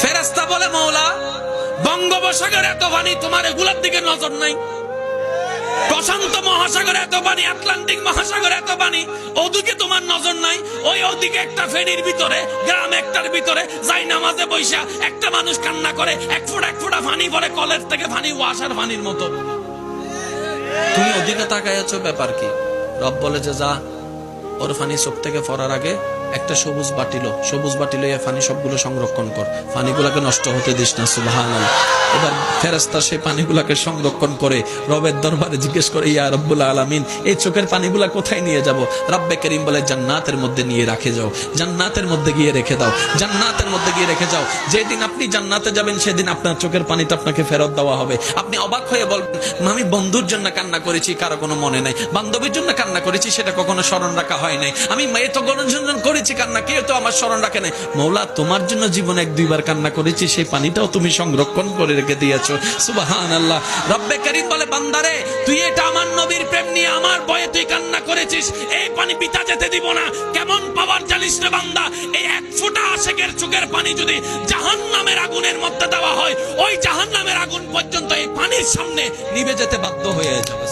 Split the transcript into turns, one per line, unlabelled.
ফেরেশতা বলে মওলা বঙ্গোপসাগরে এত পানি, তোমার এগুলোর দিকে নজর নাই? প্রশান্ত মহাসাগরে এত পানি, আটলান্টিক মহাসাগরে এত পানি, ওদিকে তোমার নজর নাই? ওদিকে একটা ফেরির ভিতরে, গ্রাম একটার ভিতরে যাই নামাজে বৈশা একটা মানুষ কান্না করে, এক ফোঁটা পানি পরে কলের থেকে পানি ওয়াসার পানির মতো। তুমি ওদিকে তাকায় আছো, ব্যাপার কি? রব বলে যে যা, ওর পানি চোখ থেকে পড়ার আগে একটা সবুজ বাটিল এই পানি সবগুলো সংরক্ষণ কর, পানিগুলাকে নষ্ট হতে দিস না। সুবহানাল্লাহ। এবার ফেরেশতা সেই পানিগুলাকে সংরক্ষণ করে রবের দরবারে জিজ্ঞেস করে, ইয়া রব্বুল আলামিন, এই চোখের পানিগুলা কোথায় নিয়ে যাব? রব্বে করিম বলে, জান্নাতের মধ্যে নিয়ে রাখে যাও, জান্নাতের মধ্যে গিয়ে রেখে দাও, জান্নাতের মধ্যে গিয়ে রেখে যাও। যেদিন আপনি জান্নাতে যাবেন সেদিন আপনার চোখের পানিটা আপনাকে ফেরত দেওয়া হবে। আপনি অবাক হয়ে বলবেন, আমি বন্ধুর জন্য কান্না করেছি, কারো কোনো মনে নাই, বান্ধবীর জন্য কান্না করেছি, সেটা কখনো স্মরণ রাখা হয় নাই, আমি মেয়ে তো গণজন করেছি কান্না, কেউ তো আমার স্মরণ রাখে নাই। মওলা তোমার জন্য জীবনে 1-2 বার কান্না করেছি, সেই পানিটাও তুমি সংরক্ষণ করে রেখে দিয়েছো। সুবহানাল্লাহ। রব্বে করিম বলে, বান্দারে তুই এটা আমার নবীর প্রেম নিয়ে আমার ভয়ে তুই কান্না করেছিস, এই পানি পিতা যেতে দিব না। কেমন পাওয়ার জানিস রে বান্দা? এই 1 ফোঁটা আশিকের চোখের পানি যদি জাহান্নামের আগুনের মধ্যে দেওয়া হয়, ওই জাহান্নামের আগুন পর্যন্ত এই পানির সামনে নিভে যেতে বাধ্য হয়ে যাবে।